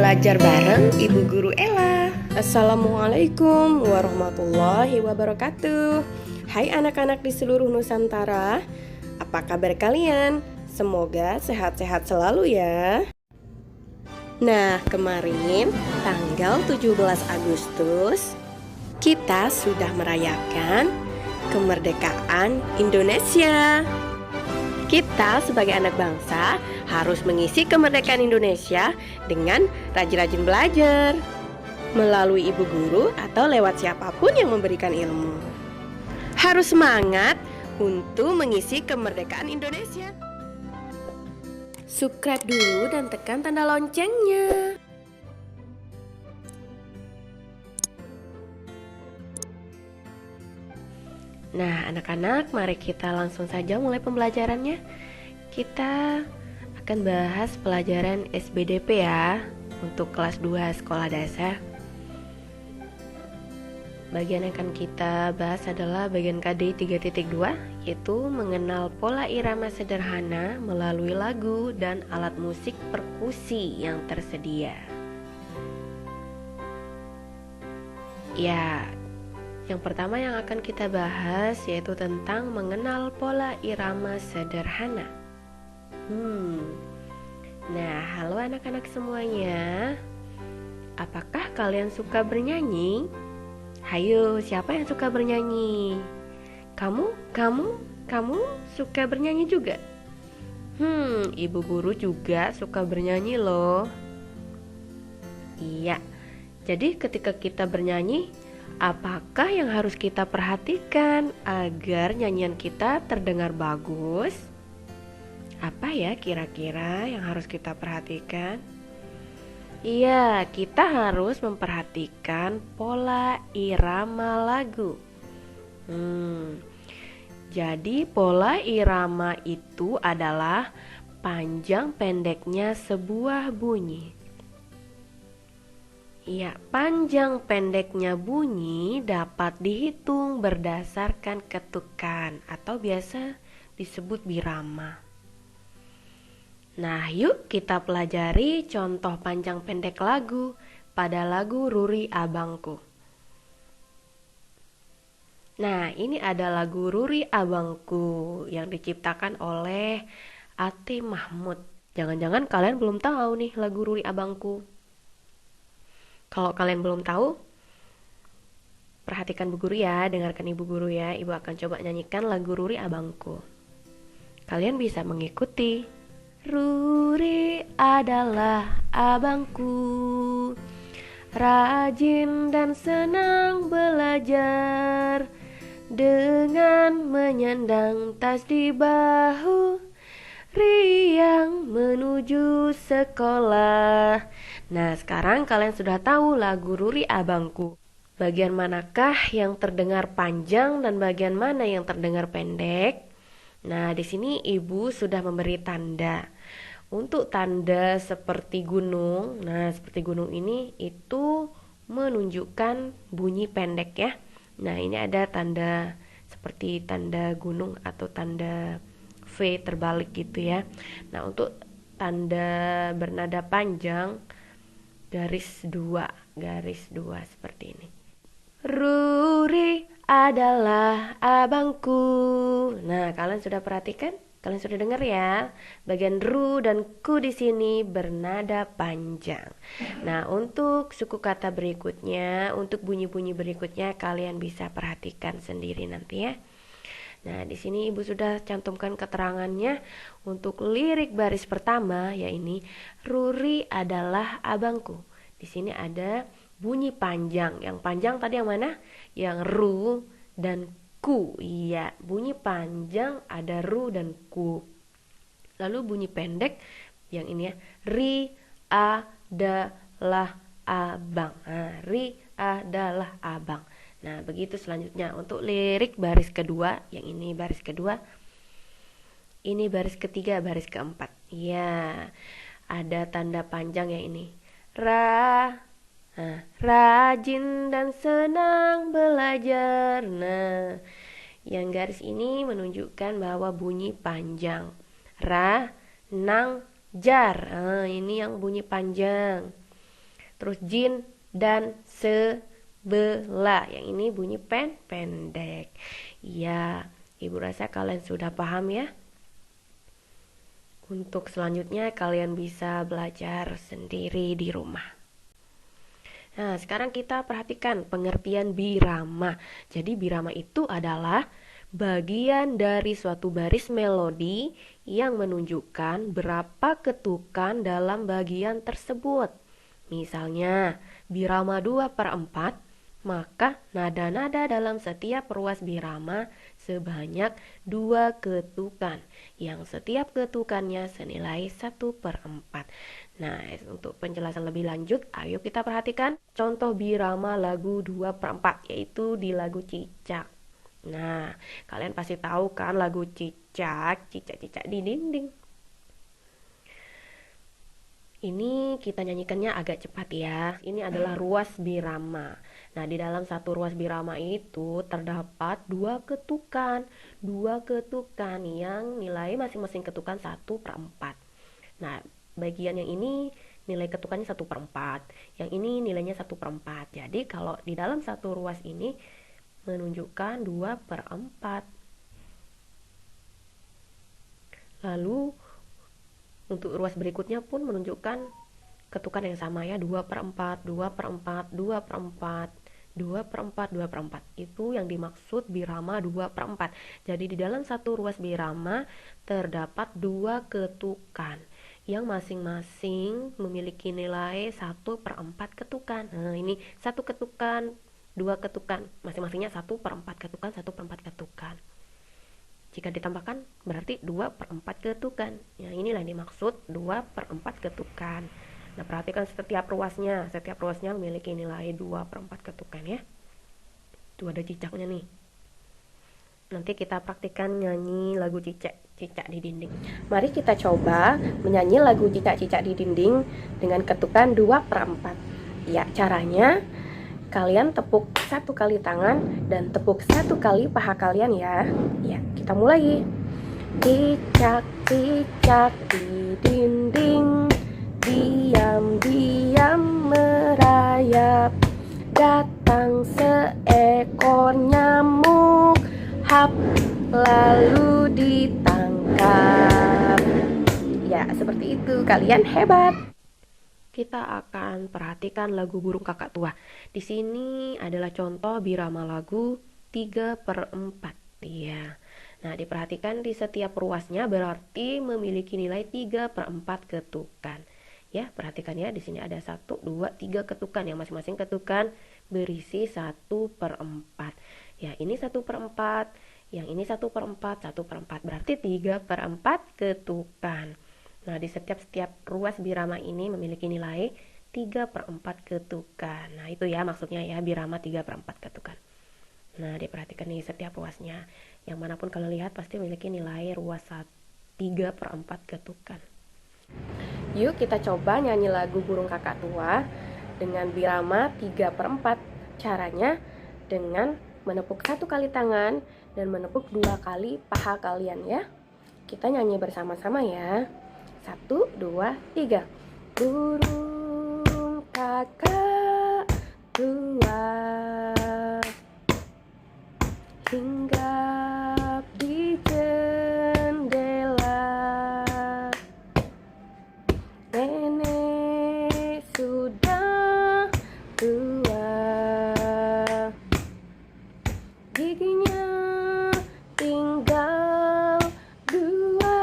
Belajar bareng Ibu Guru Ella. Assalamualaikum warahmatullahi wabarakatuh. Hai anak-anak di seluruh Nusantara, apa kabar kalian? Semoga sehat-sehat selalu ya. Nah, kemarin tanggal 17 Agustus kita sudah merayakan kemerdekaan Indonesia. Kita sebagai anak bangsa harus mengisi kemerdekaan Indonesia dengan rajin-rajin belajar melalui ibu guru atau lewat siapapun yang memberikan ilmu. Harus semangat untuk mengisi kemerdekaan Indonesia. Subscribe dulu dan tekan tanda loncengnya. Nah, anak-anak, mari kita langsung saja mulai pembelajarannya. Kita akan bahas pelajaran SBDP ya, untuk kelas 2 sekolah dasar. Bagian yang akan kita bahas adalah bagian KD 3.2, yaitu mengenal pola irama sederhana melalui lagu dan alat musik perkusi yang tersedia. Ya, yang pertama yang akan kita bahas yaitu tentang mengenal pola irama sederhana. Nah, halo anak-anak semuanya. Apakah kalian suka bernyanyi? Hayo, siapa yang suka bernyanyi? Kamu suka bernyanyi juga? Ibu guru juga suka bernyanyi loh. Iya. Jadi ketika kita bernyanyi, apakah yang harus kita perhatikan agar nyanyian kita terdengar bagus? Apa ya kira-kira yang harus kita perhatikan? Iya, kita harus memperhatikan pola irama lagu. Jadi pola irama itu adalah panjang pendeknya sebuah bunyi. Ya, panjang pendeknya bunyi dapat dihitung berdasarkan ketukan atau biasa disebut birama. Nah, yuk kita pelajari contoh panjang pendek lagu pada lagu Ruri Abangku. Nah, ini ada lagu Ruri Abangku yang diciptakan oleh Ati Mahmud. Jangan-jangan kalian belum tahu nih lagu Ruri Abangku. Kalau kalian belum tahu, perhatikan Bu Guru ya, dengarkan Ibu Guru ya. Ibu akan coba nyanyikan lagu Ruri Abangku. Kalian bisa mengikuti. Ruri adalah abangku, rajin dan senang belajar, dengan menyandang tas di bahu, riang menuju sekolah. Nah, sekarang kalian sudah tahu lagu Ruri Abangku. Bagian manakah yang terdengar panjang dan bagian mana yang terdengar pendek? Nah, di sini Ibu sudah memberi tanda. Untuk tanda seperti gunung, nah seperti gunung ini itu menunjukkan bunyi pendek ya. Nah, ini ada tanda seperti tanda gunung atau tanda V terbalik gitu ya. Nah, untuk tanda bernada panjang garis dua seperti ini. Ruri adalah abangku. Nah, kalian sudah perhatikan? Kalian sudah dengar ya? Bagian ru dan ku di sini bernada panjang. Nah, untuk suku kata berikutnya, untuk bunyi-bunyi berikutnya kalian bisa perhatikan sendiri nanti ya. Nah, di sini Ibu sudah cantumkan keterangannya. Untuk lirik baris pertama, ya ini Ruri adalah abangku. Di sini ada bunyi panjang. Yang panjang tadi yang mana? Yang ru dan ku. Iya, bunyi panjang ada ru dan ku. Lalu bunyi pendek yang ini ya, ri adalah abang. Ri adalah abang. Nah, begitu selanjutnya untuk lirik baris kedua, yang ini baris kedua. Ini baris ketiga, baris keempat. Ya, ada tanda panjang yang ini. Rajin dan senang belajar. Nah, yang garis ini menunjukkan bahwa bunyi panjang. Ra, nang, jar. Ini yang bunyi panjang. terus jin dan sebelah. Yang ini bunyi pendek. Ya, ibu rasa kalian sudah paham ya. Untuk selanjutnya kalian bisa belajar sendiri di rumah. Nah, sekarang kita perhatikan pengertian birama. Jadi birama itu adalah bagian dari suatu baris melodi yang menunjukkan berapa ketukan dalam bagian tersebut. Misalnya, birama 2/4, maka nada-nada dalam setiap ruas birama sebanyak 2 ketukan, yang setiap ketukannya senilai 1/4. Nah, untuk penjelasan lebih lanjut, ayo kita perhatikan contoh birama lagu 2/4, yaitu di lagu Cicak. Nah, kalian pasti tahu kan lagu Cicak, cicak-cicak di dinding. Ini kita nyanyikannya agak cepat ya. Ini adalah ruas birama. Nah, di dalam satu ruas birama itu terdapat 2 ketukan. 2 ketukan yang nilai masing-masing ketukan 1/4. Nah, bagian yang ini nilai ketukannya 1/4. Yang ini nilainya 1/4. Jadi kalau di dalam satu ruas ini menunjukkan 2/4. Lalu untuk ruas berikutnya pun menunjukkan ketukan yang sama ya, 2/4, 2/4, 2/4, 2/4, 2/4. Itu yang dimaksud birama 2/4. Jadi di dalam satu ruas birama terdapat 2 ketukan yang masing-masing memiliki nilai 1/4 ketukan. Nah, ini 1 ketukan, 2 ketukan, masing-masingnya 1/4 ketukan, 1/4 ketukan. Jika ditambahkan berarti 2/4 ketukan. Ya, inilah yang dimaksud 2/4 ketukan. Nah, perhatikan setiap ruasnya. Setiap ruasnya memiliki nilai 2/4 ketukan ya. Itu ada cicaknya nih. Nanti kita praktikkan nyanyi lagu cicak di dinding. Mari kita coba menyanyi lagu cicak di dinding dengan ketukan 2/4. Ya, caranya kalian tepuk 1 kali tangan dan tepuk 1 kali paha kalian ya. Ya, kita mulai. Cicak-cicak di dinding, diam-diam merayap. Datang seekor nyamuk, hap, lalu ditangkap. Ya, seperti itu. Kalian hebat. Kita akan perhatikan lagu burung kakak tua. Di sini adalah contoh birama lagu 3/4. Ya. Nah, diperhatikan di setiap ruasnya berarti memiliki nilai 3/4 ketukan. Ya, perhatikan ya, di sini ada 1, 2, 3 ketukan yang masing-masing ketukan berisi 1/4. Ya, ini 1/4, yang ini 1/4, 1/4 berarti 3/4 ketukan. Nah, di setiap ruas birama ini memiliki nilai 3/4 ketukan. Nah, itu ya maksudnya ya, birama 3/4 ketukan. Nah, diperhatikan nih setiap ruasnya. Yang manapun kalian lihat pasti memiliki nilai ruas 3/4 ketukan. Yuk kita coba nyanyi lagu burung kakak tua dengan birama 3/4. Caranya dengan menepuk 1 kali tangan dan menepuk 2 kali paha kalian ya. Kita nyanyi bersama-sama ya. 1, 2, 3. Burung kakak tua hinggap di jendela. Nenek sudah tua, giginya tinggal 2.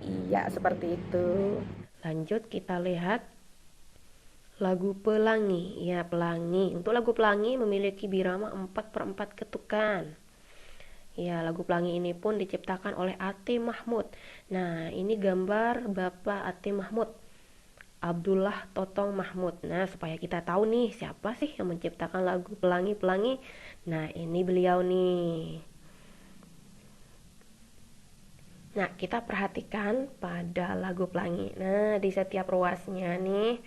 Iya, seperti itu. Lanjut kita lihat lagu Pelangi. Ya, Pelangi. Untuk lagu Pelangi memiliki birama 4/4 ketukan. Ya, lagu Pelangi ini pun diciptakan oleh Atim Mahmud. Nah, ini gambar Bapak Atim Mahmud, Abdullah Totong Mahmud. Nah, supaya kita tahu nih siapa sih yang menciptakan lagu Pelangi. Nah, ini beliau nih. Nah, kita perhatikan pada lagu Pelangi. Nah, di setiap ruasnya nih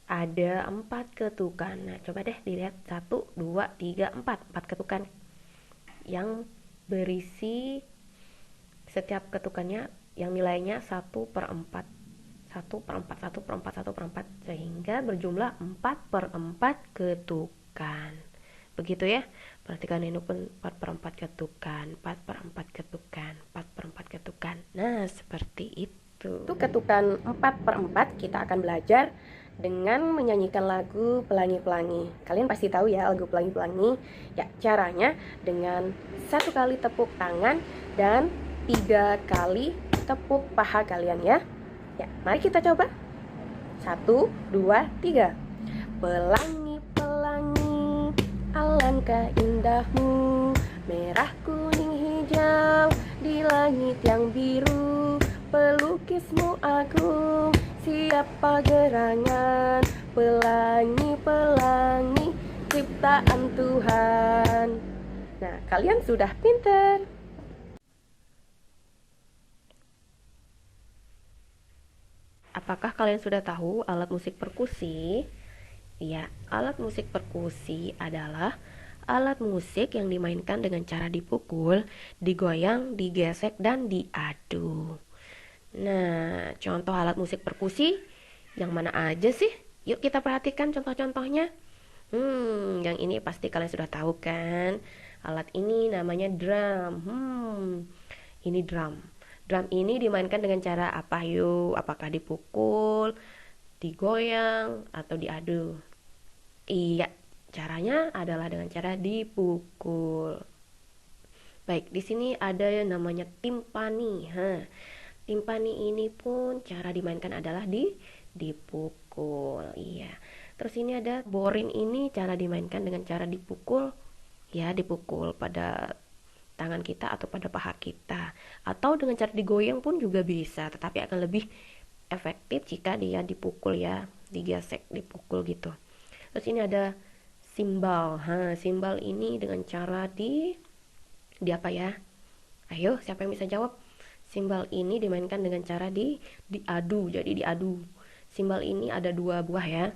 ada 4 ketukan. Nah, coba deh dilihat 1, 2, 3, 4. 4 ketukan yang berisi setiap ketukannya yang nilainya 1/4. 1/4 sehingga berjumlah 4/4 ketukan. Begitu ya. Perhatikan ini pun 4/4 ketukan, 4/4 ketukan, 4/4 ketukan. Nah, seperti itu. Untuk ketukan 4/4 kita akan belajar dengan menyanyikan lagu Pelangi-Pelangi. Kalian pasti tahu ya lagu Pelangi-Pelangi. Ya, caranya dengan 1 kali tepuk tangan dan 3 kali tepuk paha kalian ya. Ya, mari kita coba. 1, 2, 3. Pelangi-pelangi, alangkah indahmu, merah, kuning, hijau, di langit yang biru. Pelukismu agung, siapa gerangan, pelangi-pelangi, ciptaan Tuhan. Nah, kalian sudah pintar. Apakah kalian sudah tahu alat musik perkusi? Ya, alat musik perkusi adalah alat musik yang dimainkan dengan cara dipukul, digoyang, digesek, dan diadu. Nah, contoh alat musik perkusi yang mana aja sih? Yuk kita perhatikan contoh-contohnya. Yang ini pasti kalian sudah tahu kan? Alat ini namanya drum. Ini drum. Drum ini dimainkan dengan cara apa yuk? Apakah dipukul, digoyang, atau diadu? Iya, caranya adalah dengan cara dipukul. Baik, di sini ada yang namanya timpani. Timpani ini pun cara dimainkan adalah dipukul. Iya. Terus ini ada borin, ini cara dimainkan dengan cara dipukul. Ya, dipukul pada tangan kita atau pada paha kita, atau dengan cara digoyang pun juga bisa, tetapi akan lebih efektif jika dia dipukul ya, digesek, dipukul gitu. Terus ini ada simbal. Simbal ini dengan cara di apa ya? Ayo, siapa yang bisa jawab? Simbal ini dimainkan dengan cara diadu, jadi diadu. Simbal ini ada 2 buah ya,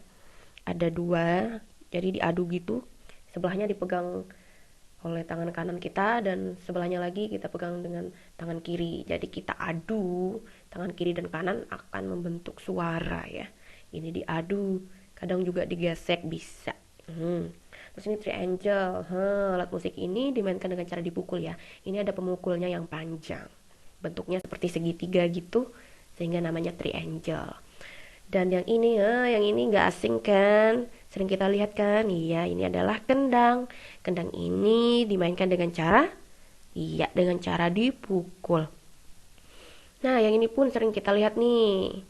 ada 2, jadi diadu gitu. Sebelahnya dipegang oleh tangan kanan kita dan sebelahnya lagi kita pegang dengan tangan kiri. Jadi kita adu, tangan kiri dan kanan akan membentuk suara ya. Ini diadu, kadang juga digesek bisa. Terus ini triangle. Alat musik ini dimainkan dengan cara dipukul ya. Ini ada pemukulnya yang panjang, bentuknya seperti segitiga gitu, sehingga namanya triangle. Dan yang ini nggak asing kan, sering kita lihat kan? Iya, ini adalah kendang. Kendang ini dimainkan dengan cara dipukul. Nah, yang ini pun sering kita lihat nih,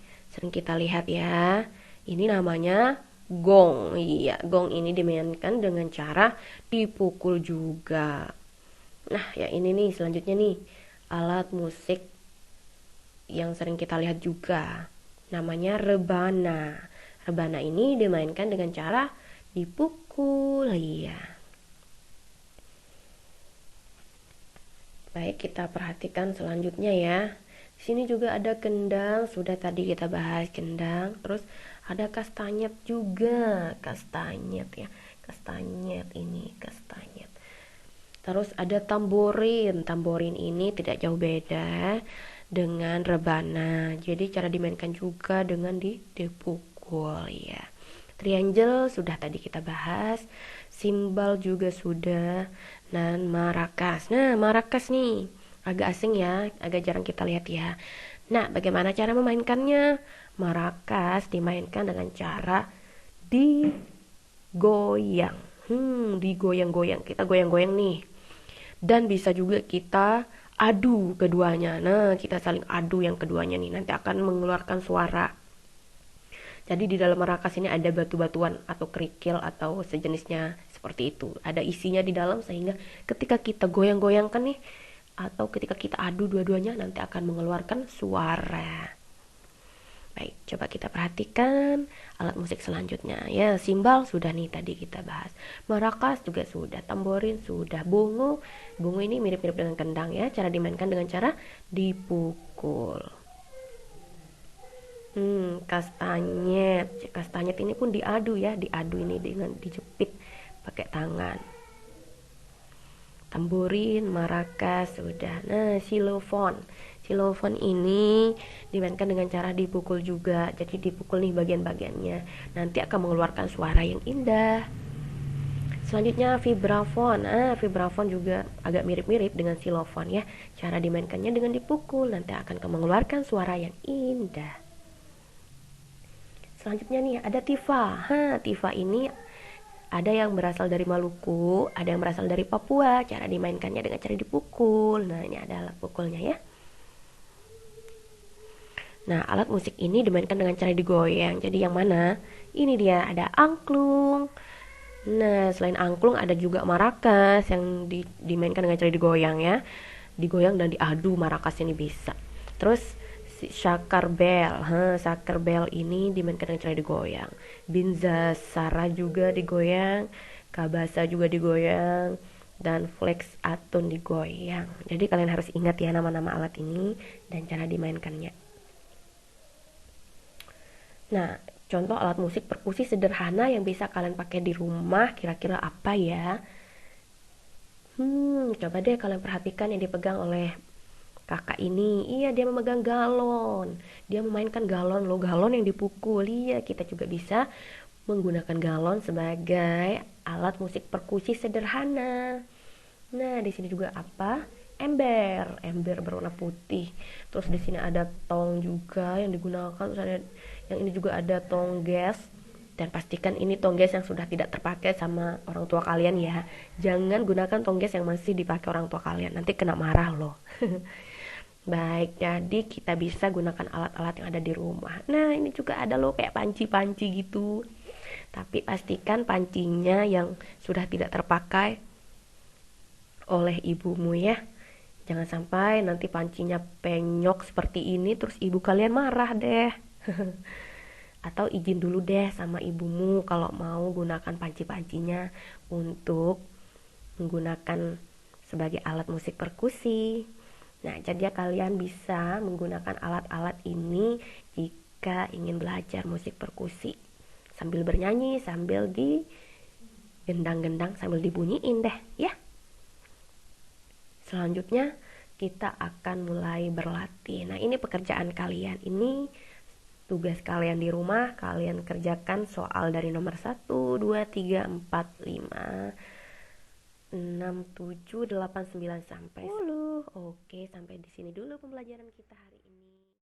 ya. Ini namanya gong. Iya, gong ini dimainkan dengan cara dipukul juga. Nah, ya ini nih selanjutnya nih, alat musik yang sering kita lihat juga, namanya rebana. Rebana ini dimainkan dengan cara dipukul. Iya. Baik, kita perhatikan selanjutnya ya. Di sini juga ada kendang, sudah tadi kita bahas kendang. Terus ada kastanyet juga, kastanyet ya. Kastanyet ini, kastanyet. Terus ada tamborin. Tamborin ini tidak jauh beda dengan rebana. Jadi cara dimainkan juga dengan dipukul ya. Triangle sudah tadi kita bahas. Simbal juga sudah. Dan marakas. Nah, marakas nih agak asing ya, agak jarang kita lihat ya. Nah, bagaimana cara memainkannya? Marakas dimainkan dengan cara digoyang. Digoyang-goyang. Kita goyang-goyang nih. Dan bisa juga kita adu keduanya. Nah, kita saling adu yang keduanya nih, nanti akan mengeluarkan suara. Jadi di dalam marakas ini ada batu-batuan atau kerikil atau sejenisnya seperti itu. Ada isinya di dalam sehingga ketika kita goyang-goyangkan nih, atau ketika kita adu dua-duanya nanti akan mengeluarkan suara. Baik, coba kita perhatikan alat musik selanjutnya. Ya, simbal sudah nih tadi kita bahas. Marakas juga sudah, tamborin sudah, bungu. Bungu ini mirip-mirip dengan kendang ya, cara dimainkan dengan cara dipukul. Kastanyet. Kastanyet ini pun diadu ya, diadu ini dengan dijepit pakai tangan. Tamborin, marakas sudah. Nah, xilofon Xylophone ini dimainkan dengan cara dipukul juga. Jadi dipukul nih bagian-bagiannya. Nanti akan mengeluarkan suara yang indah. Selanjutnya vibrafon. Vibrafon juga agak mirip-mirip dengan xylophone ya. Cara dimainkannya dengan dipukul, nanti akan mengeluarkan suara yang indah. Selanjutnya nih ada tifa. Tifa ini ada yang berasal dari Maluku, ada yang berasal dari Papua. Cara dimainkannya dengan cara dipukul. Nah, ini ada alat pukulnya ya. Nah, alat musik ini dimainkan dengan cara digoyang. Jadi yang mana? Ini dia, ada angklung. Nah, selain angklung ada juga marakas yang dimainkan dengan cara digoyang ya. Digoyang dan diadu, marakas ini bisa. Terus Shakar Bell, Shakar Bell ini dimainkan dengan cara digoyang. Binza Sara juga digoyang, Kabasa juga digoyang, dan Flex Atun digoyang. Jadi kalian harus ingat ya nama-nama alat ini dan cara dimainkannya. Nah, contoh alat musik perkusi sederhana yang bisa kalian pakai di rumah kira-kira apa ya? Coba deh kalian perhatikan yang dipegang oleh kakak ini. Iya, dia memegang galon. Dia memainkan galon loh, galon yang dipukul. Iya, kita juga bisa menggunakan galon sebagai alat musik perkusi sederhana. Nah, di sini juga apa? Ember berwarna putih. Terus di sini ada tong juga yang digunakan. Terus ada yang ini juga ada tong gas. Dan pastikan ini tong gas yang sudah tidak terpakai sama orang tua kalian ya. Jangan gunakan tong gas yang masih dipakai orang tua kalian. Nanti kena marah loh. Baik, jadi kita bisa gunakan alat-alat yang ada di rumah. Nah, ini juga ada loh kayak panci-panci gitu. Tapi pastikan pancinya yang sudah tidak terpakai oleh ibumu ya. Jangan sampai nanti pancinya penyok seperti ini terus ibu kalian marah deh. Atau izin dulu deh sama ibumu kalau mau gunakan panci-pancinya untuk menggunakan sebagai alat musik perkusi. Nah, jadi kalian bisa menggunakan alat-alat ini jika ingin belajar musik perkusi. Sambil bernyanyi, sambil digendang-gendang, sambil dibunyiin deh, ya. Selanjutnya, kita akan mulai berlatih. Nah, ini pekerjaan kalian. Ini tugas kalian di rumah. Kalian kerjakan soal dari nomor 1, 2, 3, 4, 5, 6, 7, 8, 9 sampai 10. Oke, sampai di sini dulu pembelajaran kita hari ini.